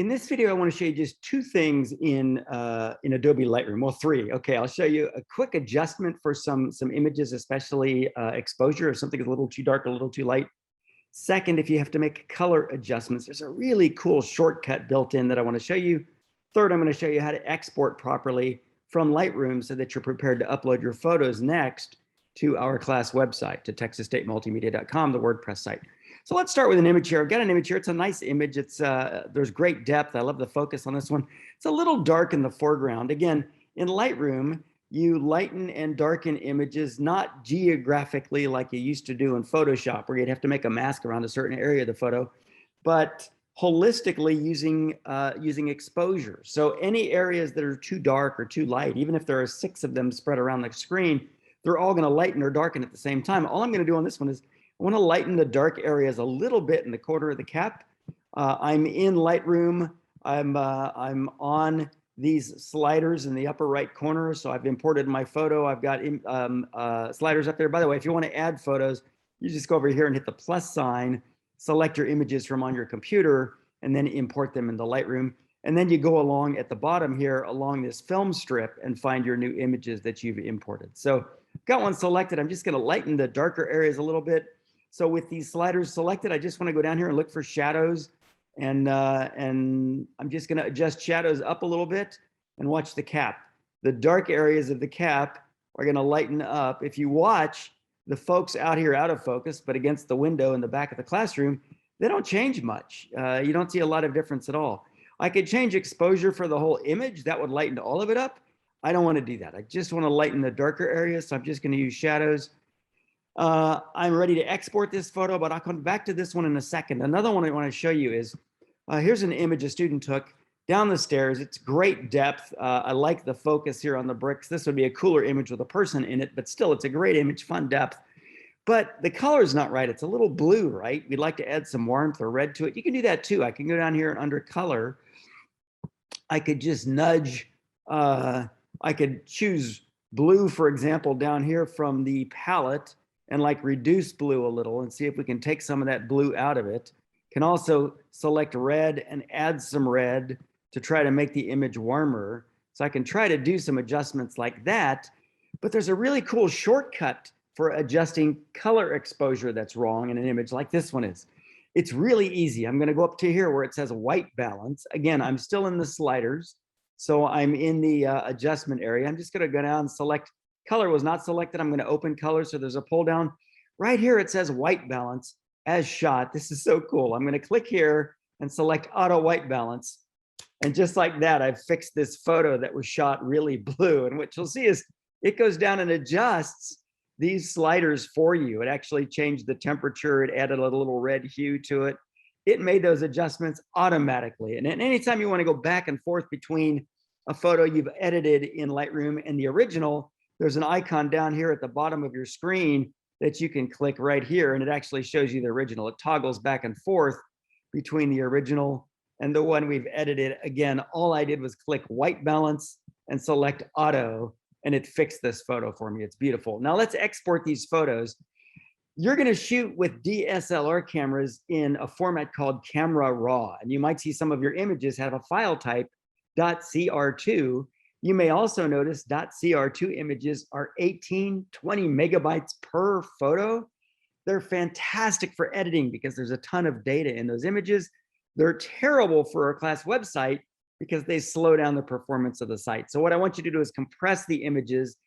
In this video, I want to show you just two things in Adobe Lightroom. Well, three. Okay, I'll show you a quick adjustment for some images, especially exposure, if something is a little too dark, a little too light. Second, if you have to make color adjustments, there's a really cool shortcut built in that I want to show you. Third, I'm going to show you how to export properly from Lightroom so that you're prepared to upload your photos next to our class website, to texasstatemultimedia.com, the WordPress site. So let's start with an image here. I've got an image here. It's a nice image. It's there's great depth. I love the focus on this one. It's a little dark in the foreground. Again, in Lightroom, you lighten and darken images, not geographically like you used to do in Photoshop, where you'd have to make a mask around a certain area of the photo, but holistically using exposure. So any areas that are too dark or too light, even if there are 6 of them spread around the screen, they're all going to lighten or darken at the same time. All I'm going to do on this one is I want to lighten the dark areas a little bit in the corner of the cap. I'm in Lightroom. I'm on these sliders in the upper right corner. So I've imported my photo. I've got sliders up there. By the way, if you want to add photos, you just go over here and hit the plus sign, select your images from on your computer, and then import them into Lightroom. And then you go along at the bottom here along this film strip and find your new images that you've imported. So I've got one selected. I'm just going to lighten the darker areas a little bit. So with these sliders selected, I just want to go down here and look for shadows. And I'm just going to adjust shadows up a little bit and watch the cap. The dark areas of the cap are going to lighten up. If you watch the folks out here out of focus, but against the window in the back of the classroom, they don't change much. You don't see a lot of difference at all. I could change exposure for the whole image. That would lighten all of it up. I don't want to do that. I just want to lighten the darker areas. So I'm just going to use shadows. I'm ready to export this photo, but I'll come back to this one in a second. Another one I want to show you is, here's an image a student took down the stairs. It's great depth. I like the focus here on the bricks. This would be a cooler image with a person in it, but still it's a great image, fun depth. But the color is not right. It's a little blue, right? We'd like to add some warmth or red to it. You can do that too. I can go down here and under color, I could just nudge, I could choose blue, for example, down here from the palette, and like reduce blue a little and see if we can take some of that blue out of it. Can also select red and add some red to try to make the image warmer. So I can try to do some adjustments like that, but there's a really cool shortcut for adjusting color exposure that's wrong in an image like this one is. It's really easy. I'm gonna go up to here where it says white balance. Again, I'm still in the sliders. So I'm in the adjustment area. I'm just gonna go down and select. Color was not selected. I'm going to open color. So there's a pull down right here. It says white balance as shot. This is so cool. I'm going to click here and select auto white balance. And just like that, I've fixed this photo that was shot really blue. And what you'll see is it goes down and adjusts these sliders for you. It actually changed the temperature. It added a little red hue to it. It made those adjustments automatically. And anytime you want to go back and forth between a photo you've edited in Lightroom and the original, there's an icon down here at the bottom of your screen that you can click right here, and it actually shows you the original. It toggles back and forth between the original and the one we've edited. Again, all I did was click white balance and select auto, and it fixed this photo for me. It's beautiful. Now let's export these photos. You're going to shoot with DSLR cameras in a format called Camera Raw, and you might see some of your images have a file type .cr2. You may also notice .cr2 images are 18, 20 megabytes per photo. They're fantastic for editing because there's a ton of data in those images. They're terrible for our class website because they slow down the performance of the site. So what I want you to do is compress the images.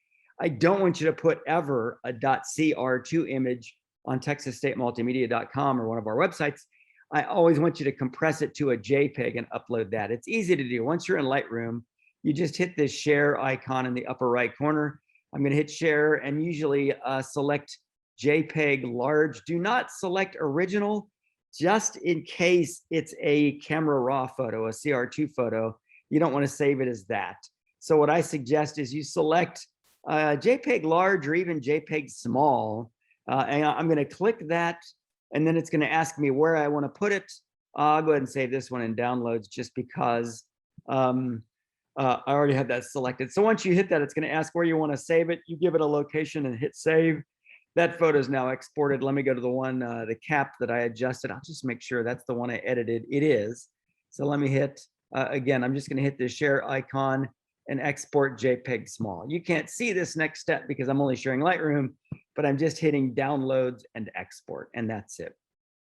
I don't want you to put ever a .cr2 image on texasstatemultimedia.com or one of our websites. I always want you to compress it to a JPEG and upload that. It's easy to do. Once you're in Lightroom, you just hit this share icon in the upper right corner. I'm going to hit share and usually select JPEG large. Do not select original, just in case it's a Camera Raw photo, a CR2 photo. You don't want to save it as that. So what I suggest is you select JPEG large or even JPEG small. And I'm going to click that, and then it's going to ask me where I want to put it. I'll go ahead and save this one in downloads just because I already have that selected. So once you hit that, it's going to ask where you want to save it. You give it a location and hit save. That photo is now exported. Let me go to the one, the cap that I adjusted. I'll just make sure that's the one I edited. It is. So let me hit, again, I'm just going to hit the share icon and export JPEG small. You can't see this next step because I'm only sharing Lightroom, but I'm just hitting downloads and export, and that's it.